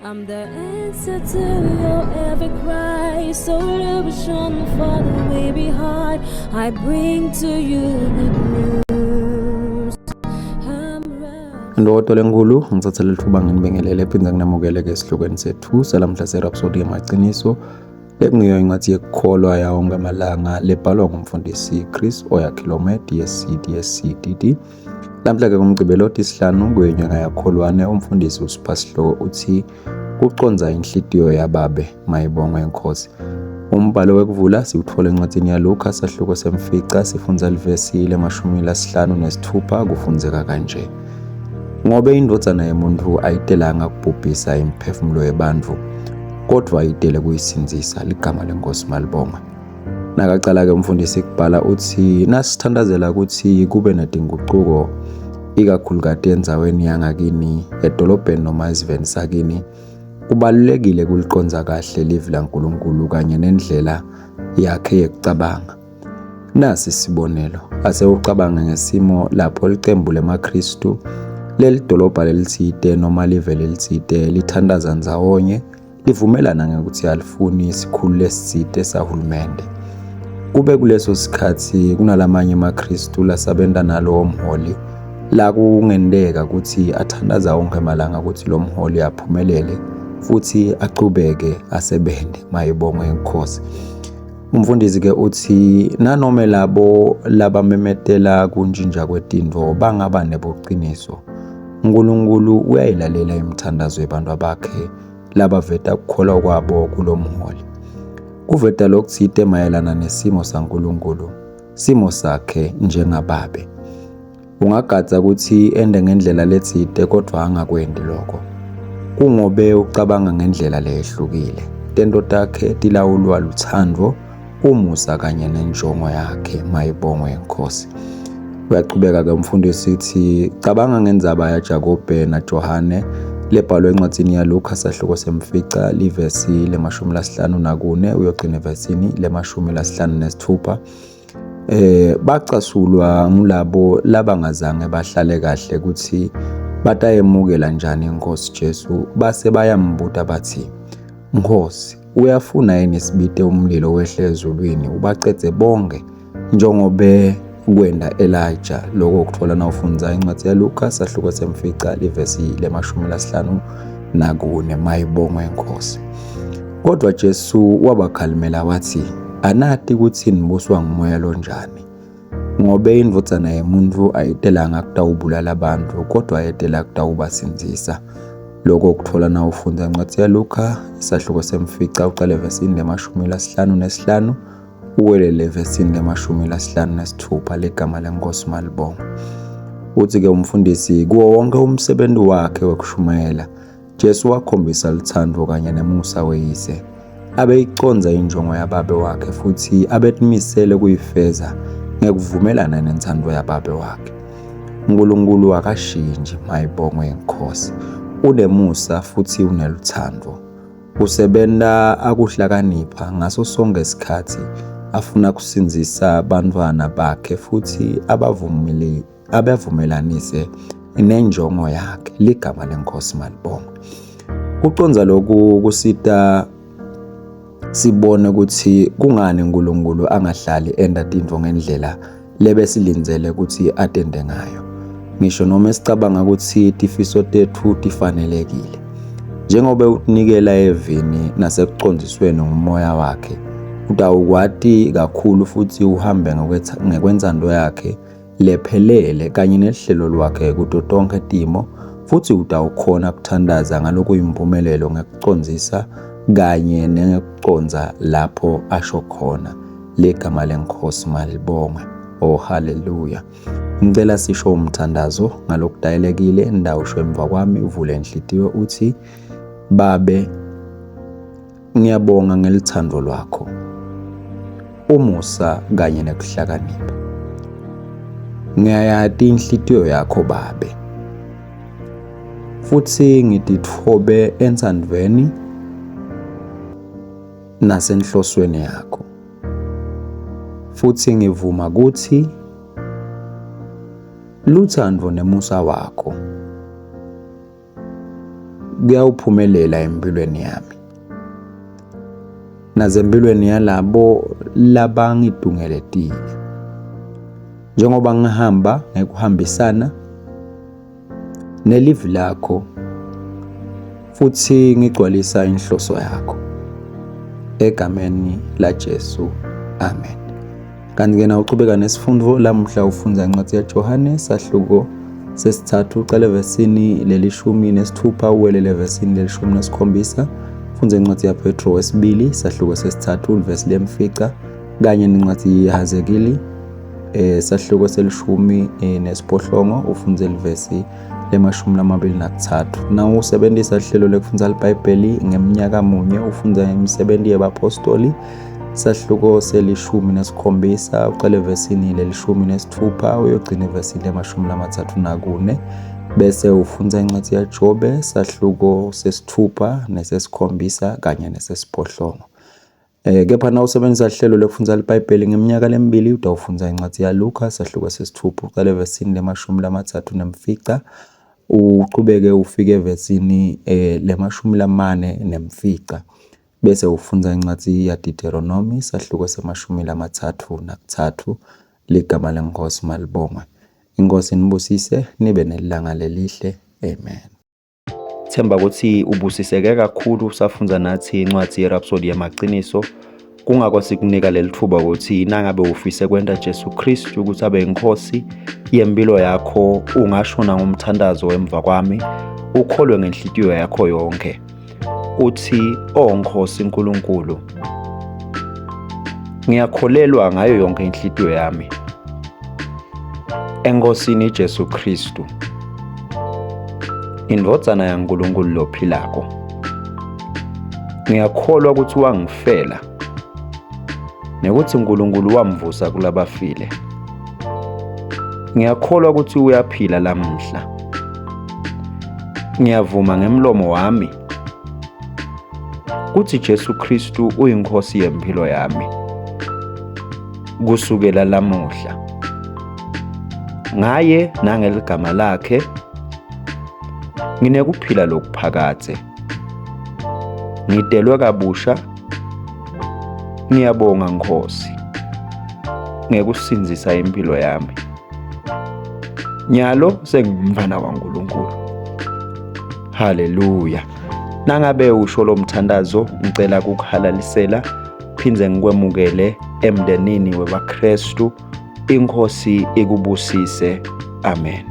I'm the answer to your every cry. So illusion for the way behind. I bring to you good news. Ndoto lenkulu ngithathela ithuba nginibingelele ephinde nginamukele-ke esihlokweni sethu salamhla serhapsodi yamaqiniso ekungiyo incwadi yekukholwa yawo ngamalanga lebhalwa ngumfundisi Chris Oyakhilome DSC lamhla-ke kumgcibelo isihlanu kwenyanga yakholwane umfundisi uSiphasihloko uthi kuconza inhlitiyo yababe mayibongwe inkosi. Umbhalo wekuvula siwuthola encwadini yaLuka sahluko semfica sifunza livesi le-56 kufunzeka kanje: ngobe indodana yomuntu ayitelanga kubhubhisa imiphefumulo yabantu, kodwa ayitele kuyisinzisa. Ligama lenkosi malibongwe. Nakaqala-ke umfundisi kubhala uthi nasithandazela ukuthi kube nedinguquko ikakhulukazi enzaweni yangakini, edolobheni noma esiveni sakini, kubalulekile kuliqonza kahle livi laNkulunkulu kanye nendlela yakhe yokucabanga. Nasi isibonelo, ase ucabanga ngesimo lapho liqembu lemaKristu leli dolobha lelithide noma live lelithide lithandaza ndzawonye livumelana ngokuthi alifuni isikhulu lesithide sahulumende. Kube kuleso sikhathi kunalamanye amaKristu lasabenda nalowo mholi la kungendeka ukuthi athandaza wonke amalanga ukuthi lo mholi aphumelele futhi aqhubeke asebende mayibongwe inkosi. Umfundisi-ke uthi nanoma labo labamemetela kunjinja kwetindvo bangaba nebuqiniso, uNkulunkulu uyayilalela imithandazo yabantu bakhe labaveta ukukholwa kwabo kulo mholi. Kuveta lokuthide mayelana nesimo saNkulunkulu, simo sakhe njengababe. Ungagadza ukuthi ende ngendlela lethide kodwa angakwendi lokho, kungobe ucabanga ngendlela lehlukile. Tento takhe tilawulwa luthando, umusa kanye nenjongo yakhe mayibongwe inkosi. Uyaqhubeka-ke umfundisi uthi cabanga ngendzaba yaJakobe naJohane lebhalwe encwadini yaLuka sahluko semfica livesi le-54 uyogcina evesini le-56. Bacasulwa ngulabo labangazange bahlale kahle ukuthi batayemukela njani inkosi Jesu, base bayambuta bathi, Nkosi, uyafuna yini sibite umlilo wehle ezulwini ubacede bonke njengobe kwenda Elijah? Lokho ukuthola na ufunza incwadi yaLuka sahluko semfica livesi le-54 mayibongwe inkosi. Kodwa Jesu wabakhalimela wathi, anati ukuthi nibuswa ngumoya lonjani, ngobe indvodzana yomuntu ayitelanga kutawubulala abantu kodwa ayetela kutawubasinzisa. Lokho ukuthola na ufunza incwadi yaLuka isahluko semfica uqale evesini le-55 uwelele evesini le-56. Ligama lenkosi malibongwe. Uthi-ke umfundisi kuwo wonke umsebenzi wakhe wokushumayela Jesu wakhombisa luthando kanye nemusa weyise, abeyiconza injongo yababe wakhe futhi abetimisele kuyifeza ngekuvumelana nenthando yababe wakhe. uNkulunkulu akashinji mayibongwe inkosi, unemusa futhi uneluthando. Usebenza akuhlakanipha ngaso sonke isikhathi, afuna kusinzisa abantwana bakhe futhi abavumelanise nenjongo yakhe. Ligama lenkosi malibongwe. Kuconza lokhu kusita sibone ukuthi kungani uNkulunkulu angahlali enda tintfo ngendlela lebesilindzele ukuthi atende ngayo, ngisho noma sicabanga ukuthi tifiso tethu tifanelekile. Njengoba utinikela evini nasekucondzisweni ngumoya wakhe, utawukwati kakhulu futhi uhambe ngekwenzando yakhe lephelele kanye nehlelo lwakhe kuto tonke timo, futhi utawukhona kuthandaza ngalokuyimpumelelo ngekucondzisa kanye nengekuconza lapho asho khona. Ligama lenkosi malibongwe. Oh haleluya. Ngicela sisho umthandazo ngalokudayelekile endawusho emva kwami, uvule inhlitiyo uthi, Babe, ngiyabonga ngelithando lwakho, umusa kanye nekuhlakanipha. Ngiyayati inhlitiyo yakho Babe, futhi ngititfobe entsandvweni nasenhlosweni yakho, futhi ngivuma ukuthi luthando nemusa wakho kuyawuphumelela empilweni yami nazempilweni yalabo labangidungeletile. Njengoba ngihamba ngikuhambisana nelivi lakho futhi ngigcwalisa inhloso yakho egameni laJesu, amen. Kanti-ke na uqhubeka nesifundo lamuhla ufunda incwadi yaJohane sahluko sesithathu uqale evesini leli-16 uwelele evesini leli-17. Ufunda incwadi yaPetro wesibili sahluko sesithathu ivesi lemfica kanye nencwadi yaHazekili sahluko seli-18 ufunda ilivesi le-23. Na usebenzisa ihlelo lekufundza iBhayibheli ngeminyaka munye ufunda imisebenzi yabapostoli sahluko seli-17 uqale evesini leli-16 uyogcina evesini le-34 bese ufunda incwadi yaJobe sahluko sesi-6 nesesi-7 kanye nesesi-8. Kepha na usebenzisa ihlelo lekufundza iBhayibheli ngeminyaka lemibili utawufunda incwadi yaLuka sahluko sesi-6 uqale evesini le-39 uqhubeke ufike evesini le-40 bese ufunda incwadi yaDuteronomy sahluko se-33 ligama leNkosi malibongwe. Inkosi nibusise nibe nelanga lelihle, amen. Themba ukuthi ubusiseke kakhulu usafunda nathi incwadi yeRhapsody yamaqiniso. Kungakho sikunika leli thuba ukuthi nangabe ufise kwenta Jesu Kristu ukuthi abe inkosi yempilo yakho, ungashona ngomthandazo emva kwami, ukholwe ngenhliziyo yakho yonke uthi, Nkosi nkulunkulu, ngiyakholelwa ngayo yonke inhliziyo yami enkosini Jesu Kristu, indvodzana yaNkulunkulu lophilako. Ngiyakholwa ukuthi wangifela nekuthi uNkulunkulu wamvusa kulabafile. Ngiyakholwa ukuthi uyaphila lamuhla. Ngiyavuma ngemlomo wami ukuthi Jesu Kristu uyinkosi yempilo yami kusukela lamuhla. Ngaye nangeligama lakhe nginekuphila lokuphakathe. Ngidelwe kabusha. Ngiyabonga Nkosi ngekusinzisa impilo yami. Nyalo sengumfana kaNkulunkulu. Haleluya. Nangabe usho lo mthandazo ngicela ukuhalalisela phindze ngikwemukele emndenini webaKristu. Inkosi ikubusise. Amen.